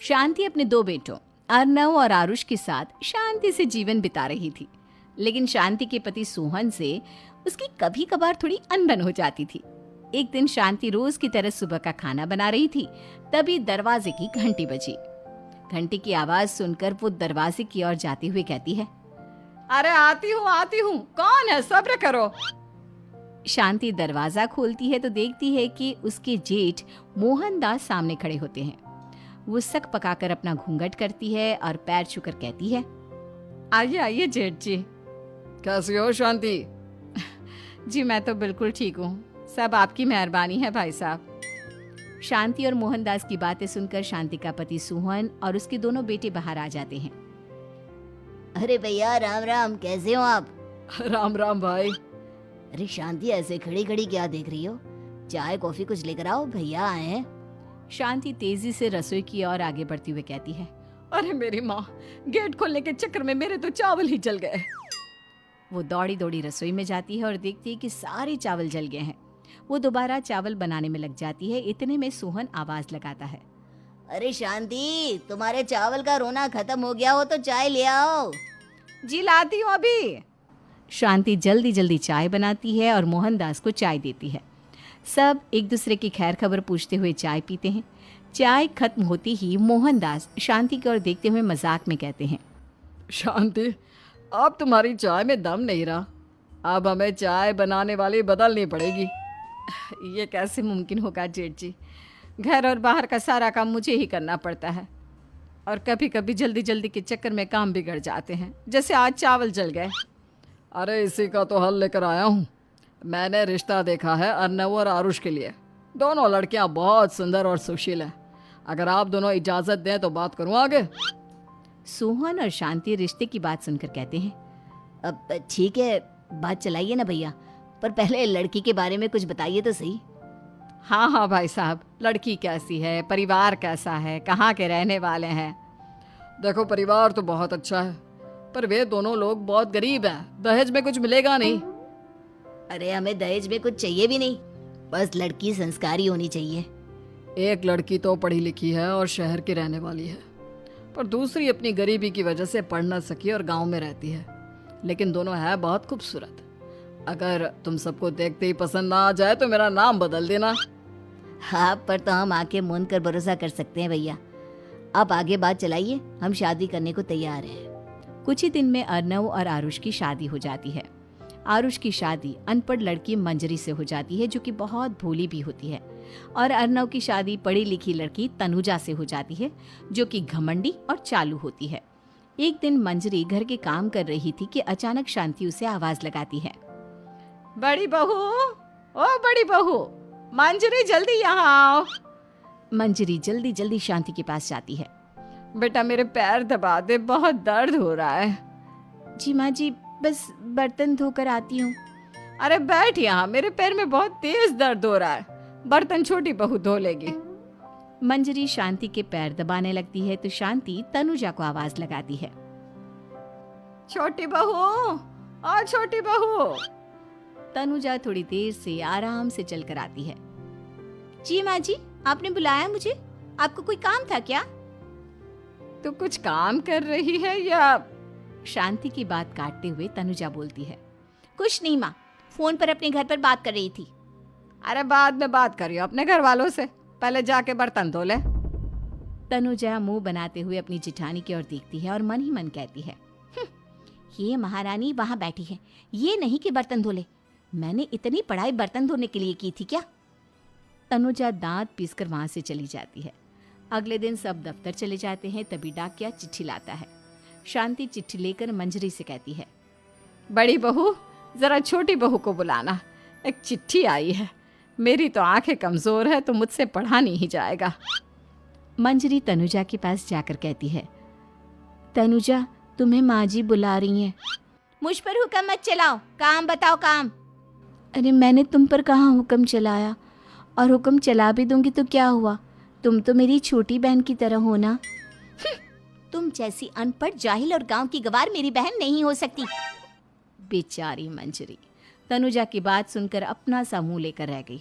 शांति अपने दो बेटों अर्नव और आरुष के साथ शांति से जीवन बिता रही थी। लेकिन शांति के पति सोहन से उसकी कभी कभार थोड़ी अनबन हो जाती थी। एक दिन शांति रोज की तरह सुबह का खाना बना रही थी, तभी दरवाजे की घंटी बजी। घंटी की आवाज सुनकर वो दरवाजे की ओर जाते हुए कहती है, अरे आती हूँ, कौन है, सब्र करो। शांति दरवाजा खोलती है तो देखती है कि उसके जेठ मोहनदास सामने खड़े होते हैं। वो सक पकाकर अपना घूंघट करती है और पैर छूकर कहती है, आइए आइए जेठ जी। कैसी हो शांति? जी मैं तो बिल्कुल ठीक हूँ, सब आपकी मेहरबानी है भाई साहब। शांति और मोहनदास की बातें सुनकर शांति का पति सोहन और उसके दोनों बेटे बाहर आ जाते हैं। अरे भैया राम राम, कैसे हो आप? राम राम भाई। अरे शांति, ऐसे खड़ी खड़ी क्या देख रही हो? चाय कॉफी कुछ लेकर आओ, भैया आए हैं। शांति तेजी से रसोई की ओर आगे बढ़ती हुई कहती है, अरे मेरी माँ, गेट खोलने के चक्कर में मेरे तो चावल ही जल गए। वो दौड़ी दौड़ी रसोई में जाती है और देखती है कि सारे चावल जल गए हैं। वो दोबारा चावल बनाने में लग जाती है। इतने में सोहन आवाज लगाता है, अरे शांति, तुम्हारे चावल का रोना खत्म हो गया हो तो चाय ले आओ। जी लाती हूँ अभी। शांति जल्दी जल्दी चाय बनाती है और मोहनदास को चाय देती है। सब एक दूसरे की खैर खबर पूछते हुए चाय पीते हैं। चाय खत्म होती ही मोहनदास शांति की ओर देखते हुए मजाक में कहते हैं, शांति, अब तुम्हारी चाय में दम नहीं रहा, अब हमें चाय बनाने वाली बदलनी पड़ेगी। ये कैसे मुमकिन होगा जेठ जी, घर और बाहर का सारा काम मुझे ही करना पड़ता है और कभी कभी जल्दी जल्दी के चक्कर में काम बिगड़ जाते हैं, जैसे आज चावल जल गए। अरे इसी का तो हल लेकर आया हूँ। मैंने रिश्ता देखा है अर्नव और आरुष के लिए। दोनों लड़कियाँ बहुत सुंदर और सुशील हैं। अगर आप दोनों इजाज़त दें तो बात करूँ आगे। सोहन और शांति रिश्ते की बात सुनकर कहते हैं, अब ठीक है, बात चलाइए ना भैया, पर पहले लड़की के बारे में कुछ बताइए तो सही। हाँ हाँ भाई साहब, लड़की कैसी है, परिवार कैसा है, कहाँ के रहने वाले हैं? देखो, परिवार तो बहुत अच्छा है, पर वे दोनों लोग बहुत गरीब हैं। दहेज में कुछ मिलेगा नहीं। अरे हमें दहेज में कुछ चाहिए भी नहीं, बस लड़की संस्कारी होनी चाहिए। एक लड़की तो पढ़ी लिखी है और शहर की रहने वाली है, पर दूसरी अपनी गरीबी की वजह से पढ़ न सकी और गांव में रहती है। लेकिन दोनों है बहुत खूबसूरत। अगर तुम सबको देखते ही पसंद ना आ जाए तो मेरा नाम बदल देना। हाँ, पर तो हम आके मूंद कर भरोसा कर सकते हैं भैया। आप आगे बात चलाइए, हम शादी करने को तैयार हैं। कुछ ही दिन में अर्नव और आरुष की शादी हो जाती है। आरुष की शादी अनपढ़ लड़की मंजरी से हो जाती है, जो कि बहुत भोली भी होती है, और अर्नव की शादी पढ़ी लिखी लड़की तनुजा से हो जाती है, जो कि घमंडी और चालू होती है। एक दिन मंजरी घर के काम कर रही थी कि अचानक शांति उसे आवाज लगाती है, बड़ी बहू, ओ बड़ी बहू, मंजरी जल्दी यहाँ आओ। मंजरी जल्दी जल्दी शांति के पास जाती है। बेटा मेरे पैर दबा दे, बहुत दर्द हो रहा है। जी माँ जी, बस बर्तन धोकर आती हूँ। अरे बैठ यहाँ, मेरे पैर में बहुत तेज दर्द हो रहा है। बर्तन छोटी बहू धो लेगी। मंजरी शांति के पैर दबाने लगती है तो शांति तनुजा को आवाज लगाती है, छोटी बहू, ओ छोटी बहू। तनुजा थोड़ी देर से आराम से चलकर आती है। जी माँ जी, आपने बुलाया मुझे? आपको कोई काम था क्या? तू कुछ काम कर रही है या? शांति की बात काटते हुए तनुजा बोलती है, कुछ नहीं माँ, फोन पर अपने घर पर बात कर रही थी। अरे बाद में बात करियो अपने घर वालों से, पहले जाके बर्तन धो ले। तनुजा मुंह बनाते हुए अपनी जेठानी की ओर देखती है और मन ही मन कहती है, ये महारानी वहाँ बैठी है, ये नहीं कि बर्तन धो ले। मैंने इतनी पढ़ाई बर्तन धोने के लिए की थी क्या? तनुजा दांत पीसकर वहां से चली जाती है। अगले दिन सब दफ्तर चले जाते हैं, तभी डाकिया चिट्ठी लाता है। शांति चिट्ठी लेकर मंजरी से कहती है, बड़ी बहू, जरा छोटी बहू को बुलाना, एक चिट्ठी आई है। मेरी तो आंखें कमजोर है तो मुझसे पढ़ा नहीं जाएगा। मंजरी तनुजा के पास जाकर कहती है, तनुजा, तुम्हें माँ जी बुला रही हैं। मुझ पर हुक्म मत चलाओ, काम बताओ काम। अरे मैंने तुम पर कहाँ हुक्म चलाया, और हुक्म चला भी दूंगी तो क्या हुआ? तुम तो मेरी छोटी बहन की तरह हो ना। तुम जैसी अनपढ़, जाहिल और गांव की गवार मेरी बहन नहीं हो सकती। बेचारी मंजरी तनुजा की बात सुनकर अपना सा मुंह लेकर रह गई।